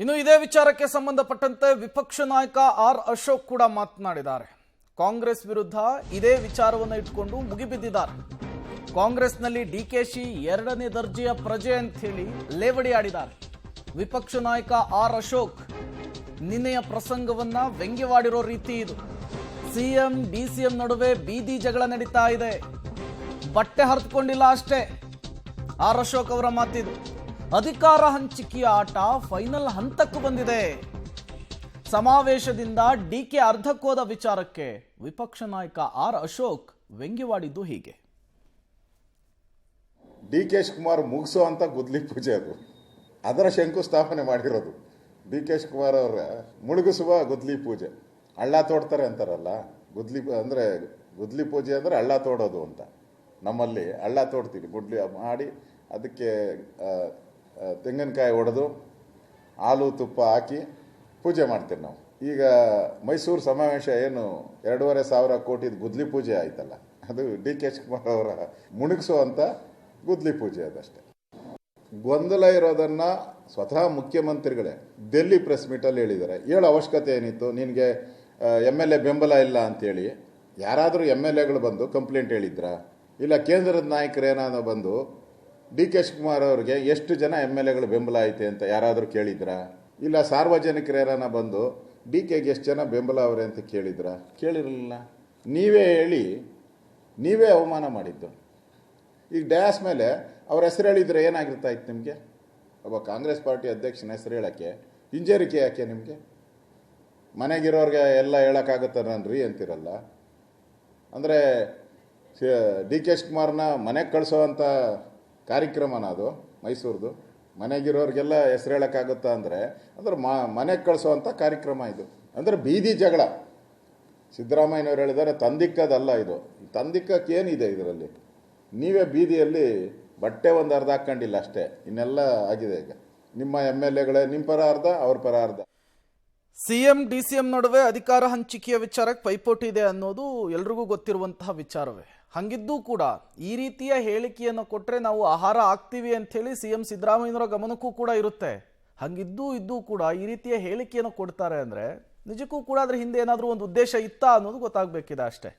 ಇನ್ನು ಇದೇ ವಿಚಾರಕ್ಕೆ ಸಂಬಂಧಪಟ್ಟಂತೆ ವಿಪಕ್ಷ ನಾಯಕ ಆರ್ ಅಶೋಕ್ ಕೂಡ ಮಾತನಾಡಿದ್ದಾರೆ. ಕಾಂಗ್ರೆಸ್ ವಿರುದ್ಧ ಇದೇ ವಿಚಾರವನ್ನು ಇಟ್ಕೊಂಡು ಮುಗಿಬಿದ್ದಿದ್ದಾರೆ. ಕಾಂಗ್ರೆಸ್ನಲ್ಲಿ ಡಿಕೆಶಿ ಎರಡನೇ ದರ್ಜೆಯ ಪ್ರಜೆ ಅಂತ ಹೇಳಿ ಲೇವಡಿ ಆಡಿದ್ದಾರೆ. ವಿಪಕ್ಷ ನಾಯಕ ಆರ್ ಅಶೋಕ್ ನಿನ್ನೆಯ ಪ್ರಸಂಗವನ್ನ ವ್ಯಂಗ್ಯವಾಡಿರೋ ರೀತಿ ಇದು. ಸಿಎಂ ಡಿಸಿಎಂ ನಡುವೆ ಬೀದಿ ಜಗಳ ನಡೀತಾ ಇದೆ, ಬಟ್ಟೆ ಹರಿದುಕೊಂಡಿಲ್ಲ ಅಷ್ಟೇ. ಆರ್ ಅಶೋಕ್ ಅವರ ಮಾತಿದು. ಅಧಿಕಾರ ಹಂಚಿಕೆಯ ಆಟ ಫೈನಲ್ ಹಂತಕ್ಕೂ ಬಂದಿದೆ. ಸಮಾವೇಶದಿಂದ ಡಿಕೆ ಅರ್ಧಕ್ಕೋದ ವಿಚಾರಕ್ಕೆ ವಿಪಕ್ಷ ನಾಯಕ ಆರ್ ಅಶೋಕ್ ವ್ಯಂಗ್ಯವಾಡಿದ್ದು ಹೀಗೆ. ಡಿ.ಕೆ. ಶಿವಕುಮಾರ್ ಮುಗಿಸುವಂತ ಗುದ್ಲಿ ಪೂಜೆ ಅದು, ಅದರ ಶಂಕುಸ್ಥಾಪನೆ ಮಾಡಿರೋದು. ಡಿ.ಕೆ. ಶಿವಕುಮಾರ್ ಅವರ ಮುಳುಗಿಸುವ ಗುದ್ಲಿ ಪೂಜೆ. ಹಳ್ಳ ತೋಡ್ತಾರೆ ಅಂತಾರಲ್ಲ, ಗುದ್ಲಿ ಪೂಜೆ ಅಂದರೆ ಹಳ್ಳ ತೋಡೋದು ಅಂತ. ನಮ್ಮಲ್ಲಿ ಹಳ್ಳ ತೋಡ್ತೀವಿ, ಗುಡ್ಲಿ ಮಾಡಿ ಅದಕ್ಕೆ ತೆಂಗಿನಕಾಯಿ ಒಡೆದು ಹಾಲು ತುಪ್ಪ ಹಾಕಿ ಪೂಜೆ ಮಾಡ್ತೀವಿ ನಾವು. ಈಗ ಮೈಸೂರು ಸಮಾವೇಶ ಏನು 2,500 ಕೋಟಿದ ಗುದ್ಲಿ ಪೂಜೆ ಆಯ್ತಲ್ಲ, ಅದು ಡಿ.ಕೆ. ಶಿವಕುಮಾರ್ ಅವರ ಮುಳುಗಿಸುವಂಥ ಗುದ್ಲಿ ಪೂಜೆ ಅದಷ್ಟೇ. ಗೊಂದಲ ಇರೋದನ್ನ ಸ್ವತಃ ಮುಖ್ಯಮಂತ್ರಿಗಳೇ ಡೆಲ್ಲಿ ಪ್ರೆಸ್ ಮೀಟಲ್ಲಿ ಹೇಳಿದ್ದಾರೆ. ಹೇಳೋ ಅವಶ್ಯಕತೆ ಏನಿತ್ತು, ನಿನಗೆ MLA ಬೆಂಬಲ ಇಲ್ಲ ಅಂತೇಳಿ ಯಾರಾದರೂ MLAಗಳು ಬಂದು ಕಂಪ್ಲೇಂಟ್ ಹೇಳಿದ್ರಾ? ಇಲ್ಲ ಕೇಂದ್ರದ ನಾಯಕರು ಏನಾದರೂ ಬಂದು ಡಿ.ಕೆ. ಶಿವಕುಮಾರ್ ಅವ್ರಿಗೆ ಎಷ್ಟು ಜನ MLAಗಳು ಬೆಂಬಲ ಐತೆ ಅಂತ ಯಾರಾದರೂ ಕೇಳಿದ್ರಾ? ಇಲ್ಲ ಸಾರ್ವಜನಿಕರು ಏನಾನ ಬಂದು ಡಿ.ಕೆ.ಗೆ ಎಷ್ಟು ಜನ ಬೆಂಬಲ ಅವರೇ ಅಂತ ಕೇಳಿದ್ರಾ? ಕೇಳಿರಲಿಲ್ಲ. ನೀವೇ ಹೇಳಿ ನೀವೇ ಅವಮಾನ ಮಾಡಿದ್ದು. ಈಗ ಡ್ಯಾಸ್ ಮೇಲೆ ಅವ್ರ ಹೆಸರು ಹೇಳಿದರೆ ಏನಾಗಿರ್ತಾ ಇತ್ತು ನಿಮಗೆ? ಒಬ್ಬ ಕಾಂಗ್ರೆಸ್ ಪಾರ್ಟಿ ಅಧ್ಯಕ್ಷನ ಹೆಸರು ಹೇಳೋಕ್ಕೆ ಹಿಂಜರಿಕೆ ಯಾಕೆ ನಿಮಗೆ? ಮನೆಗಿರೋರಿಗೆ ಎಲ್ಲ ಹೇಳೋಕ್ಕಾಗುತ್ತಾರನ್ರಿ ಅಂತಿರಲ್ಲ. ಅಂದರೆ ಡಿ.ಕೆ. ಶಿವಕುಮಾರ್ನ ಮನೆಗೆ ಕಳಿಸೋವಂಥ ಕಾರ್ಯಕ್ರಮನ ಅದು ಮೈಸೂರ್ದು. ಮನೆಗಿರೋರಿಗೆಲ್ಲ ಹೆಸರು ಹೇಳೋಕ್ಕಾಗುತ್ತಾ ಅಂದರೆ ಮನೆಗೆ ಕಳಿಸೋವಂಥ ಕಾರ್ಯಕ್ರಮ ಇದು. ಅಂದರೆ ಬೀದಿ ಜಗಳ. ಸಿದ್ದರಾಮಯ್ಯನವ್ರು ಹೇಳಿದ್ದಾರೆ ತಂದಿಕ್ಕದಲ್ಲ ಇದು. ತಂದಿಕ್ಕಕ್ಕೆ ಏನಿದೆ ಇದರಲ್ಲಿ? ನೀವೇ ಬೀದಿಯಲ್ಲಿ ಬಟ್ಟೆ ಒಂದು ಅರ್ಧ ಹಾಕ್ಕೊಂಡಿಲ್ಲ ಅಷ್ಟೇ, ಇನ್ನೆಲ್ಲ ಆಗಿದೆ. ಈಗ ನಿಮ್ಮ MLAಗಳೇ ನಿಮ್ಮ ಪರ ಅರ್ಧ, ಅವ್ರ ಪರ ಅರ್ಧ. ಸಿಎಂ ಡಿಸಿಎಂ ನಡುವೆ ಅಧಿಕಾರ ಹಂಚಿಕೆಯ ವಿಚಾರಕ್ಕೆ ಪೈಪೋಟಿ ಇದೆ ಅನ್ನೋದು ಎಲ್ರಿಗೂ ಗೊತ್ತಿರುವಂತಹ ವಿಚಾರವೇ. ಹಂಗಿದ್ದೂ ಕೂಡ ಈ ರೀತಿಯ ಹೇಳಿಕೆಯನ್ನು ಕೊಟ್ಟರೆ ನಾವು ಆಹಾರ ಆಗ್ತೀವಿ ಅಂತ ಹೇಳಿ ಸಿಎಂ ಸಿದ್ದರಾಮಯ್ಯನವರ ಗಮನಕ್ಕೂ ಕೂಡ ಇರುತ್ತೆ. ಹಂಗಿದ್ದೂ ಕೂಡ ಈ ರೀತಿಯ ಹೇಳಿಕೆಯನ್ನು ಕೊಡ್ತಾರೆ ಅಂದರೆ ನಿಜಕ್ಕೂ ಕೂಡ ಅದ್ರ ಹಿಂದೆ ಏನಾದರೂ ಒಂದು ಉದ್ದೇಶ ಇತ್ತಾ ಅನ್ನೋದು ಗೊತ್ತಾಗಬೇಕಿದೆ ಅಷ್ಟೇ.